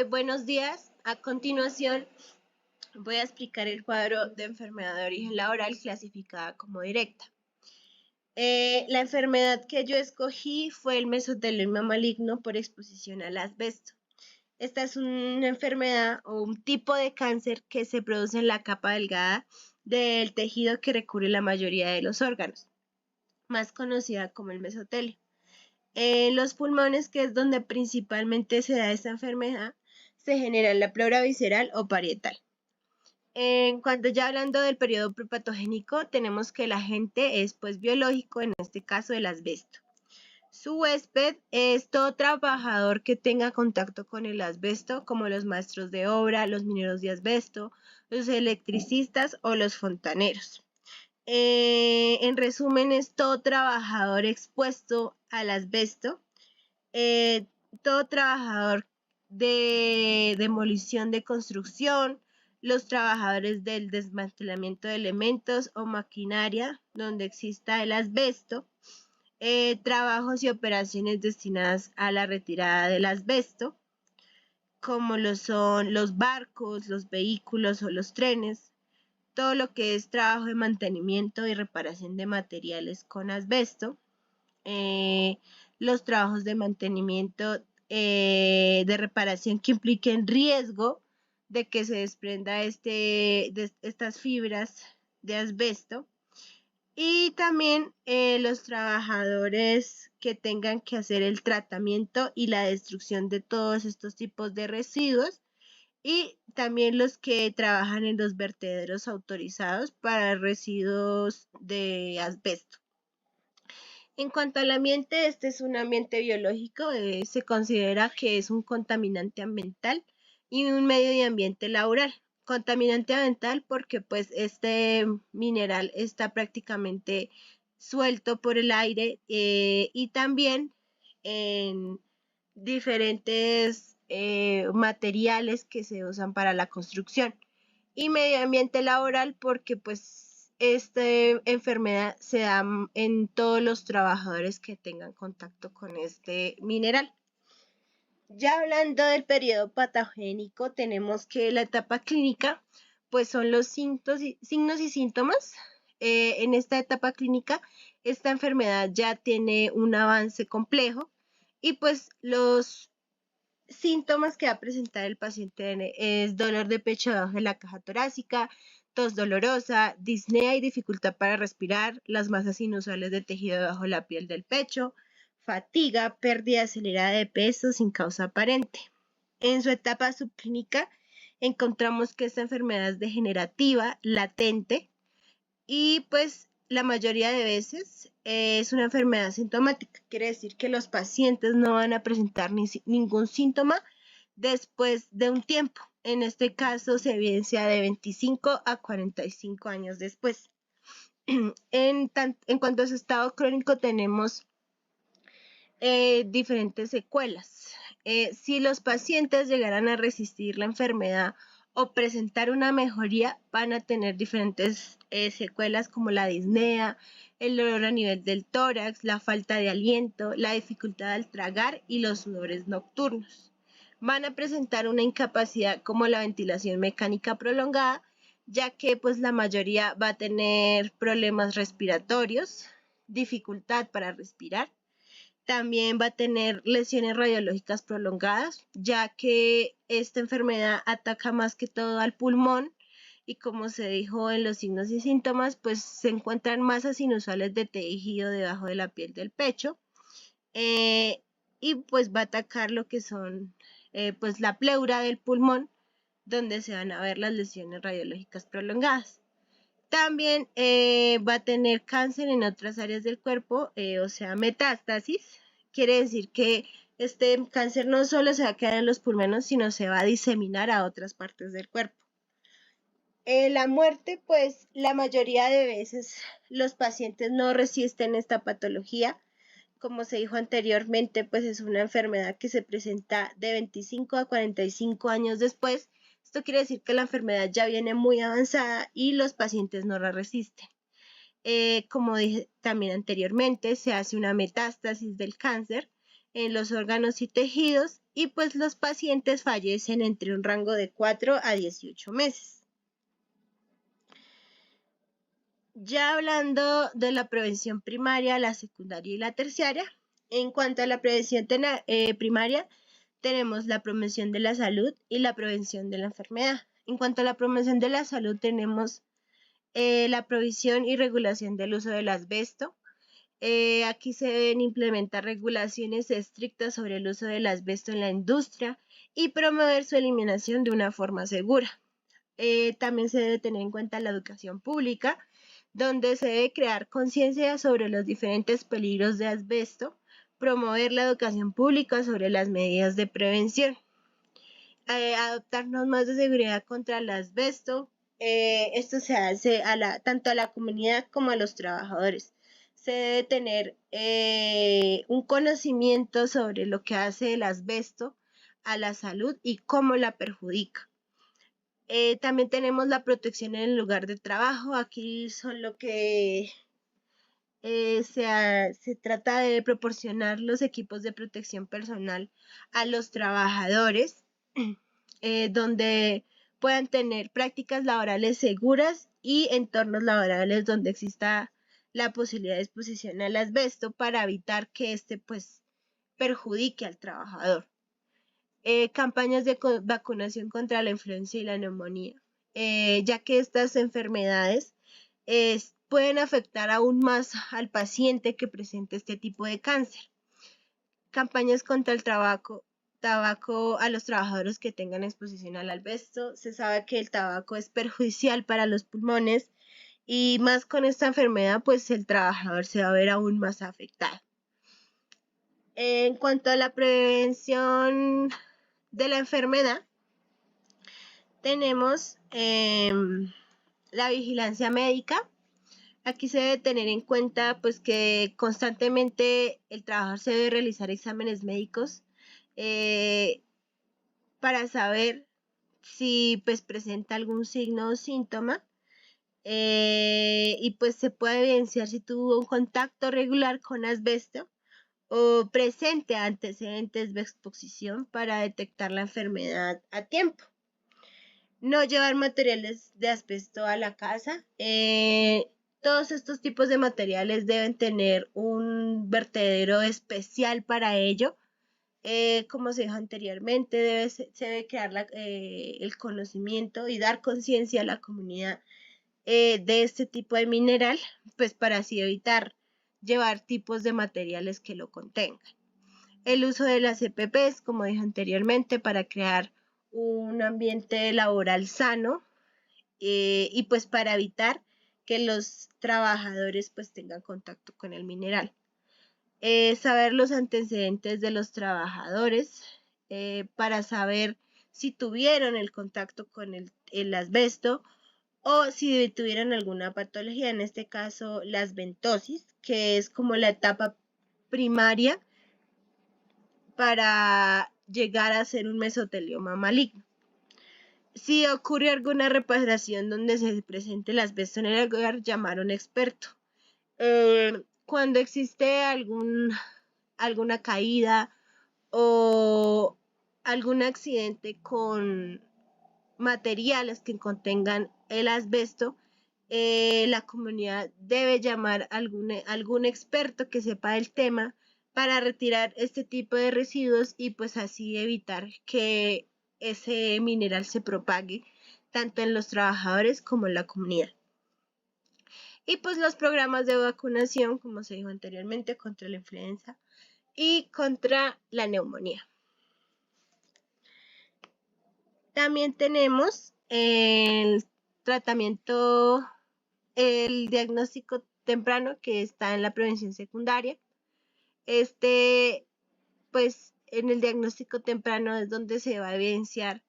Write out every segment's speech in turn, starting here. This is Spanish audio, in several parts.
Buenos días. A continuación voy a explicar el cuadro de enfermedad de origen laboral clasificada como directa. La enfermedad que yo escogí fue el mesotelioma maligno por exposición al asbesto. Esta es una enfermedad o un tipo de cáncer que se produce en la capa delgada del tejido que recubre la mayoría de los órganos, más conocida como el mesotelio. En los pulmones, que es donde principalmente se da esta enfermedad, se genera la pleura visceral o parietal. En cuanto ya hablando del periodo prepatogénico, tenemos que el agente es pues biológico, en este caso el asbesto. Su huésped es todo trabajador que tenga contacto con el asbesto, como los maestros de obra, los mineros de asbesto, los electricistas o los fontaneros. En resumen, es todo trabajador expuesto al asbesto, todo trabajador de demolición de construcción, los trabajadores del desmantelamiento de elementos o maquinaria donde exista el asbesto, trabajos y operaciones destinadas a la retirada del asbesto, como lo son los barcos, los vehículos o los trenes, todo lo que es trabajo de mantenimiento y reparación de materiales con asbesto, los trabajos de mantenimiento de reparación que impliquen riesgo de que se desprenda de estas fibras de asbesto, y también los trabajadores que tengan que hacer el tratamiento y la destrucción de todos estos tipos de residuos, y también los que trabajan en los vertederos autorizados para residuos de asbesto. En cuanto al ambiente, este es un ambiente biológico, se considera que es un contaminante ambiental y un medio de ambiente laboral. Contaminante ambiental porque pues este mineral está prácticamente suelto por el aire, y también en diferentes materiales que se usan para la construcción. Y medio ambiente laboral porque pues esta enfermedad se da en todos los trabajadores que tengan contacto con este mineral. Ya hablando del periodo patogénico, tenemos que la etapa clínica pues son los signos y síntomas. En esta etapa clínica, esta enfermedad ya tiene un avance complejo y pues los síntomas que va a presentar el paciente es dolor de pecho debajo de la caja torácica, tos dolorosa, disnea y dificultad para respirar, las masas inusuales de tejido debajo de la piel del pecho, fatiga, pérdida acelerada de peso sin causa aparente. En su etapa subclínica encontramos que esta enfermedad es degenerativa, latente, y pues la mayoría de veces es una enfermedad sintomática. Quiere decir que los pacientes no van a presentar ningún síntoma después de un tiempo. En este caso se evidencia de 25 a 45 años después. En cuanto a su estado crónico tenemos diferentes secuelas. Si los pacientes llegaran a resistir la enfermedad o presentar una mejoría, van a tener diferentes secuelas como la disnea, el dolor a nivel del tórax, la falta de aliento, la dificultad al tragar y los sudores nocturnos. Van a presentar una incapacidad como la ventilación mecánica prolongada, ya que pues la mayoría va a tener problemas respiratorios, dificultad para respirar. También va a tener lesiones radiológicas prolongadas, ya que esta enfermedad ataca más que todo al pulmón, y como se dijo en los signos y síntomas, pues se encuentran masas inusuales de tejido debajo de la piel del pecho, y pues va a atacar lo que son pues la pleura del pulmón, donde se van a ver las lesiones radiológicas prolongadas. También va a tener cáncer en otras áreas del cuerpo, o sea, metástasis. Quiere decir que este cáncer no solo se va a quedar en los pulmones, sino se va a diseminar a otras partes del cuerpo. La muerte, pues la mayoría de veces los pacientes no resisten esta patología. Como se dijo anteriormente, pues es una enfermedad que se presenta de 25 a 45 años después. Esto quiere decir que la enfermedad ya viene muy avanzada y los pacientes no la resisten. Como dije también anteriormente, se hace una metástasis del cáncer, en los órganos y tejidos, y pues los pacientes fallecen entre un rango de 4 a 18 meses. Ya hablando de la prevención primaria, la secundaria y la terciaria, en cuanto a la prevención primaria, tenemos la promoción de la salud y la prevención de la enfermedad. En cuanto a la promoción de la salud, tenemos la provisión y regulación del uso del asbesto. Aquí se deben implementar regulaciones estrictas sobre el uso del asbesto en la industria y promover su eliminación de una forma segura. También se debe tener en cuenta la educación pública, donde se debe crear conciencia sobre los diferentes peligros de asbesto, promover la educación pública sobre las medidas de prevención, adoptar normas de seguridad contra el asbesto. Esto se hace tanto a la comunidad como a los trabajadores. Se debe tener un conocimiento sobre lo que hace el asbesto a la salud y cómo la perjudica. También tenemos la protección en el lugar de trabajo. Aquí son lo que se trata de proporcionar los equipos de protección personal a los trabajadores, donde puedan tener prácticas laborales seguras y entornos laborales donde exista la posibilidad de exposición al asbesto para evitar que éste pues perjudique al trabajador. Campañas de vacunación contra la influenza y la neumonía, ya que estas enfermedades pueden afectar aún más al paciente que presente este tipo de cáncer. Campañas contra el tabaco a los trabajadores que tengan exposición al asbesto. Se sabe que el tabaco es perjudicial para los pulmones y más con esta enfermedad, pues el trabajador se va a ver aún más afectado. En cuanto a la prevención de la enfermedad, tenemos la vigilancia médica. Aquí se debe tener en cuenta pues que constantemente el trabajador se debe realizar exámenes médicos para saber si pues presenta algún signo o síntoma, y pues se puede evidenciar si tuvo un contacto regular con asbesto o presente antecedentes de exposición para detectar la enfermedad a tiempo. No llevar materiales de asbesto a la casa. Todos estos tipos de materiales deben tener un vertedero especial para ello. Como se dijo anteriormente, se debe crear el conocimiento y dar conciencia a la comunidad de este tipo de mineral, pues para así evitar llevar tipos de materiales que lo contengan. El uso de las EPPs, como dije anteriormente, para crear un ambiente laboral sano, y pues para evitar que los trabajadores pues tengan contacto con el mineral. Saber los antecedentes de los trabajadores para saber si tuvieron el contacto con el asbesto o si tuvieron alguna patología, en este caso la asbestosis, que es como la etapa primaria para llegar a ser un mesotelioma maligno. Si ocurre alguna reparación donde se presente el asbesto en el hogar, llamar a un experto. Cuando existe alguna caída o algún accidente con materiales que contengan el asbesto, la comunidad debe llamar a algún experto que sepa del tema para retirar este tipo de residuos y pues así evitar que ese mineral se propague tanto en los trabajadores como en la comunidad. Y pues los programas de vacunación, como se dijo anteriormente, contra la influenza y contra la neumonía. También tenemos el tratamiento, el diagnóstico temprano que está en la prevención secundaria. Pues en el diagnóstico temprano es donde se va a evidenciar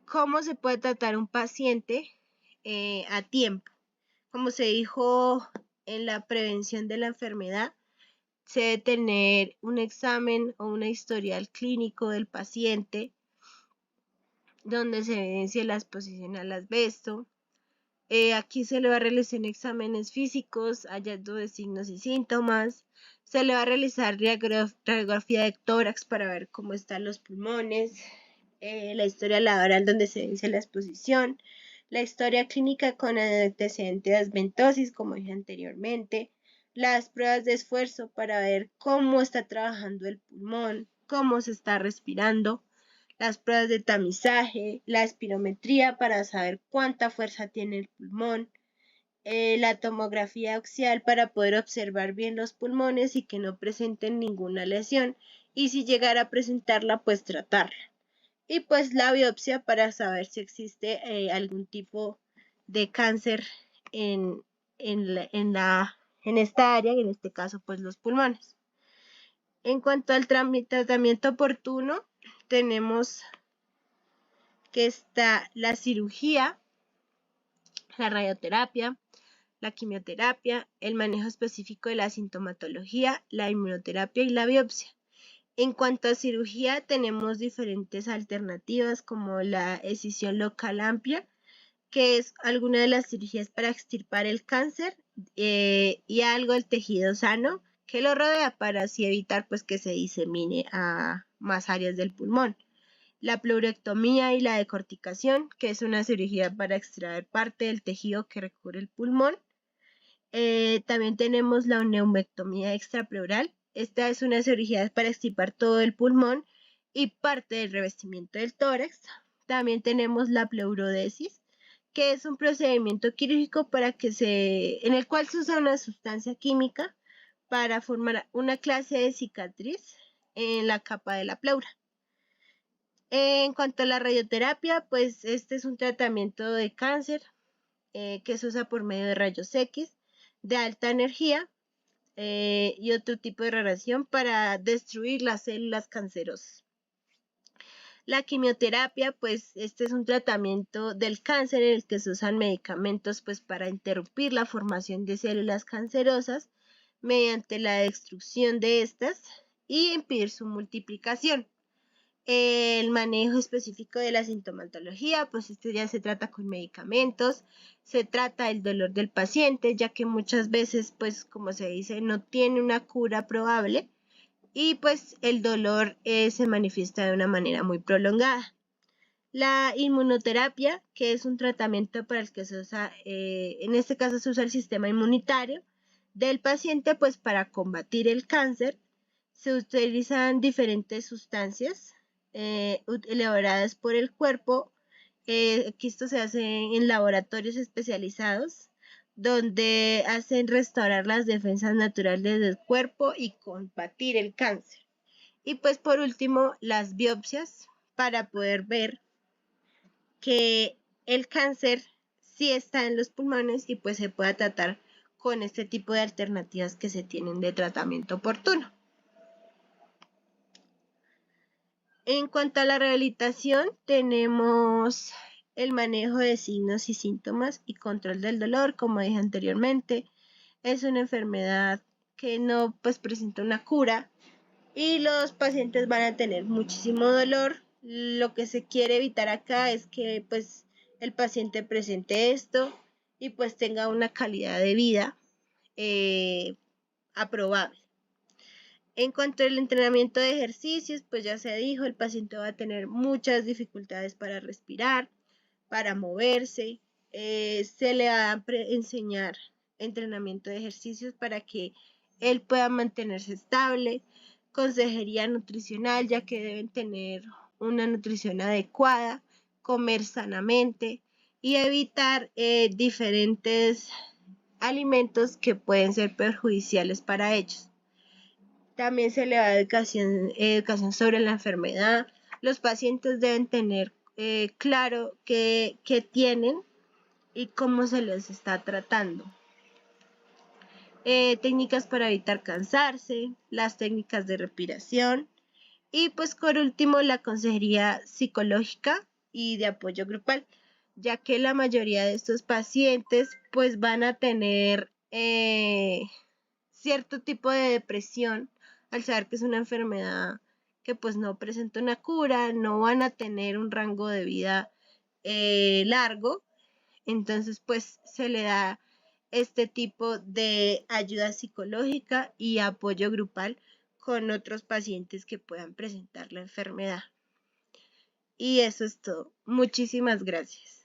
cómo se puede tratar un paciente a tiempo. Como se dijo en la prevención de la enfermedad, se debe tener un examen o una historial clínico del paciente donde se evidencie la exposición al asbesto. Aquí se le va a realizar exámenes físicos, hallazgo de signos y síntomas. Se le va a realizar radiografía de tórax para ver cómo están los pulmones, la historia laboral donde se dice la exposición, la historia clínica con antecedente de asbestosis, como dije anteriormente, las pruebas de esfuerzo para ver cómo está trabajando el pulmón, cómo se está respirando, las pruebas de tamizaje, la espirometría para saber cuánta fuerza tiene el pulmón, la tomografía axial para poder observar bien los pulmones y que no presenten ninguna lesión, y si llegara a presentarla, pues tratarla. Y pues la biopsia para saber si existe algún tipo de cáncer en, en esta área, y en este caso pues los pulmones. En cuanto al tratamiento oportuno, tenemos que está la cirugía, la radioterapia, la quimioterapia, el manejo específico de la sintomatología, la inmunoterapia y la biopsia. En cuanto a cirugía, tenemos diferentes alternativas como la escisión local amplia, que es alguna de las cirugías para extirpar el cáncer y algo del tejido sano que lo rodea para así evitar pues que se disemine a más áreas del pulmón. La pleurectomía y la decorticación, que es una cirugía para extraer parte del tejido que recubre el pulmón. También tenemos la neumectomía extrapleural. Esta es una cirugía para extirpar todo el pulmón y parte del revestimiento del tórax. También tenemos la pleurodesis, que es un procedimiento quirúrgico en el cual se usa una sustancia química para formar una clase de cicatriz en la capa de la pleura. En cuanto a la radioterapia, pues este es un tratamiento de cáncer que se usa por medio de rayos X de alta energía y otro tipo de radiación para destruir las células cancerosas. La quimioterapia, pues este es un tratamiento del cáncer en el que se usan medicamentos pues para interrumpir la formación de células cancerosas mediante la destrucción de estas y impedir su multiplicación. El manejo específico de la sintomatología, pues este ya se trata con medicamentos, se trata el dolor del paciente, ya que muchas veces, pues como se dice, no tiene una cura probable y pues el dolor se manifiesta de una manera muy prolongada. La inmunoterapia, que es un tratamiento para el que se usa, en este caso se usa el sistema inmunitario del paciente, pues para combatir el cáncer, se utilizan diferentes sustancias elaboradas por el cuerpo, que esto se hace en laboratorios especializados, donde hacen restaurar las defensas naturales del cuerpo y combatir el cáncer. Y pues por último, las biopsias para poder ver que el cáncer sí está en los pulmones y pues se pueda tratar con este tipo de alternativas que se tienen de tratamiento oportuno. En cuanto a la rehabilitación, tenemos el manejo de signos y síntomas y control del dolor, como dije anteriormente. Es una enfermedad que no pues presenta una cura y los pacientes van a tener muchísimo dolor. Lo que se quiere evitar acá es que pues el paciente presente esto y pues tenga una calidad de vida aprobable. En cuanto al entrenamiento de ejercicios, pues ya se dijo, el paciente va a tener muchas dificultades para respirar, para moverse. Se le va a enseñar entrenamiento de ejercicios para que él pueda mantenerse estable. Consejería nutricional, ya que deben tener una nutrición adecuada, comer sanamente y evitar diferentes alimentos que pueden ser perjudiciales para ellos. También se le da educación sobre la enfermedad. Los pacientes deben tener claro qué tienen y cómo se les está tratando. Técnicas para evitar cansarse, las técnicas de respiración y pues por último la consejería psicológica y de apoyo grupal, ya que la mayoría de estos pacientes pues van a tener cierto tipo de depresión al saber que es una enfermedad que pues no presenta una cura, no van a tener un rango de vida largo, entonces pues se le da este tipo de ayuda psicológica y apoyo grupal con otros pacientes que puedan presentar la enfermedad. Y eso es todo. Muchísimas gracias.